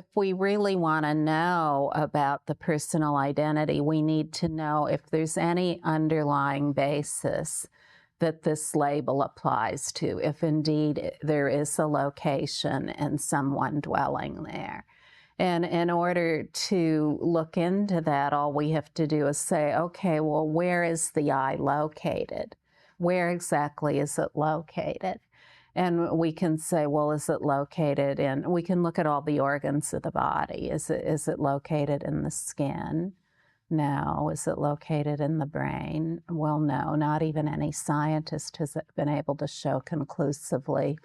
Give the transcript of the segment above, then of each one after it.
If we really want to know about the personal identity, we need to know if there's any underlying basis that this label applies to, if indeed there is a location and someone dwelling there. And in order to look into that, all we have to do is say, okay, well, where is the I located? Where exactly is it located? And we can say, well, is it located in, we can look at all the organs of the body. Is it located in the skin? No. Is it located in the brain? Well, no, not even any scientist has been able to show conclusively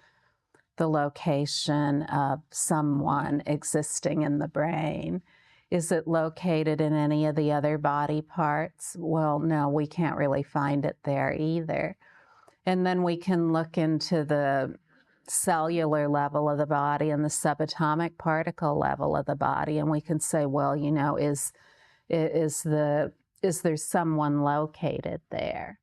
the location of someone existing in the brain. Is it located in any of the other body parts? Well, no, we can't really find it there either. And then we can look into the cellular level of the body and the subatomic particle level of the body, and we can say, well, you know, is there someone located there?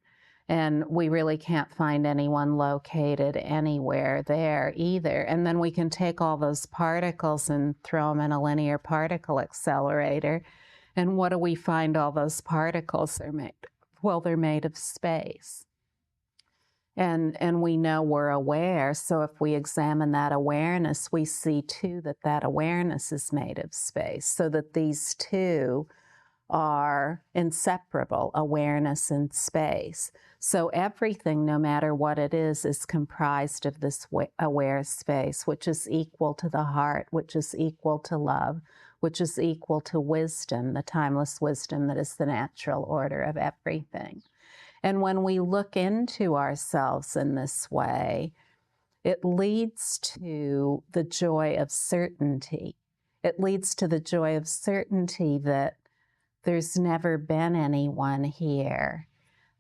And we really can't find anyone located anywhere there either. And then we can take all those particles and throw them in a linear particle accelerator. And what do we find all those particles are made? Well, they're made of space. And we know we're aware, so if we examine that awareness, we see too that awareness is made of space, so that these two are inseparable, awareness and space. So everything, no matter what it is comprised of this aware space, which is equal to the heart, which is equal to love, which is equal to wisdom, the timeless wisdom that is the natural order of everything. And when we look into ourselves in this way, it leads to the joy of certainty. It leads to the joy of certainty that there's never been anyone here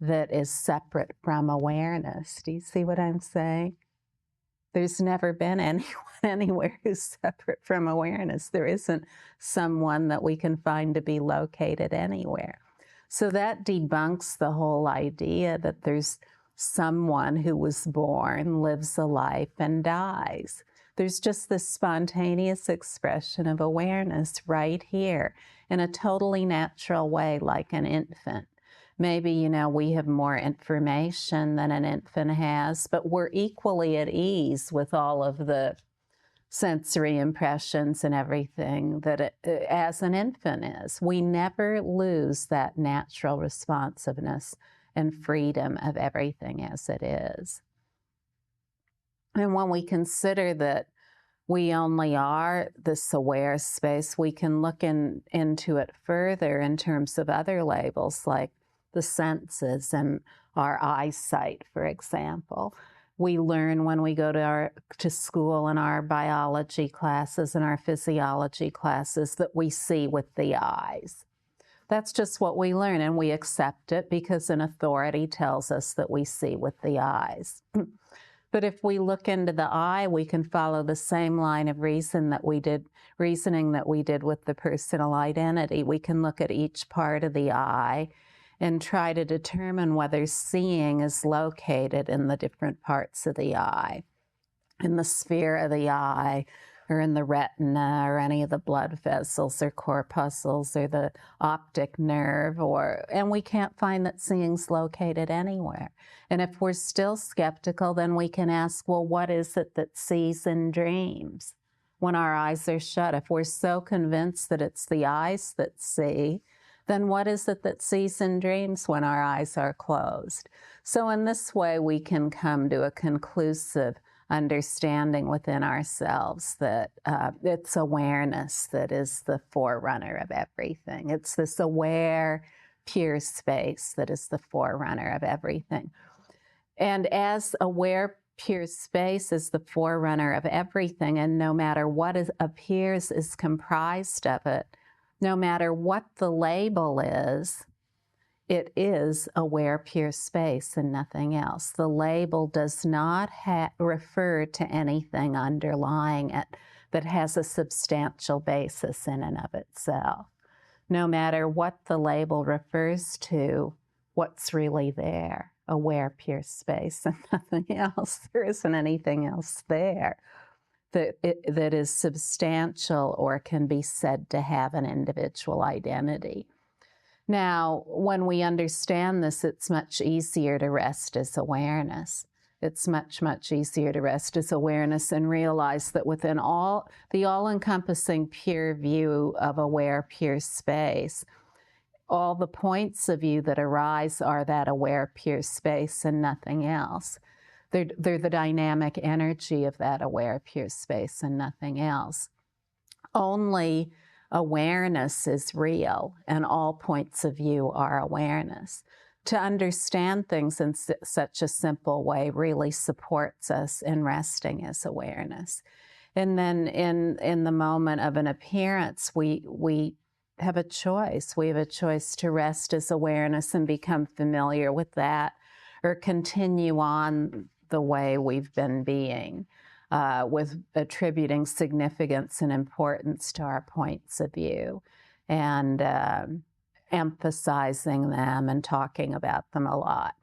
that is separate from awareness. Do you see what I'm saying? There's never been anyone anywhere who's separate from awareness. There isn't someone that we can find to be located anywhere. So that debunks the whole idea that there's someone who was born, lives a life, and dies. There's just this spontaneous expression of awareness right here in a totally natural way, like an infant. Maybe, you know, we have more information than an infant has, but we're equally at ease with all of the sensory impressions and everything that as an infant is. We never lose that natural responsiveness and freedom of everything as it is. And when we consider that we only are this aware space, we can look into it further in terms of other labels like the senses and our eyesight, for example. We learn when we go to school in our biology classes and our physiology classes that we see with the eyes. That's just what we learn, and we accept it because an authority tells us that we see with the eyes. But if we look into the eye, we can follow the same line of reasoning that we did with the personal identity. We can look at each part of the eye and try to determine whether seeing is located in the different parts of the eye, in the sphere of the eye, or in the retina, or any of the blood vessels or corpuscles, or the optic nerve, and we can't find that seeing's located anywhere. And if we're still skeptical, then we can ask, well, what is it that sees in dreams when our eyes are shut? If we're so convinced that it's the eyes that see, then what is it that sees in dreams when our eyes are closed? So in this way, we can come to a conclusive understanding within ourselves that it's awareness that is the forerunner of everything. It's this aware, pure space that is the forerunner of everything. And as aware, pure space is the forerunner of everything, and no matter what appears is comprised of it, no matter what the label is, it is aware pure space and nothing else. The label does not refer to anything underlying it that has a substantial basis in and of itself. No matter what the label refers to, what's really there? Aware pure space and nothing else. There isn't anything else there. that is substantial or can be said to have an individual identity. Now, when we understand this, it's much easier to rest as awareness. It's much, much easier to rest as awareness and realize that within the all-encompassing pure view of aware pure space, all the points of view that arise are that aware pure space and nothing else. They're the dynamic energy of that aware pure space and nothing else. Only awareness is real, and all points of view are awareness. To understand things in such a simple way really supports us in resting as awareness. And then in the moment of an appearance, we have a choice. We have a choice to rest as awareness and become familiar with that, or continue on the way we've been being, with attributing significance and importance to our points of view, and emphasizing them and talking about them a lot.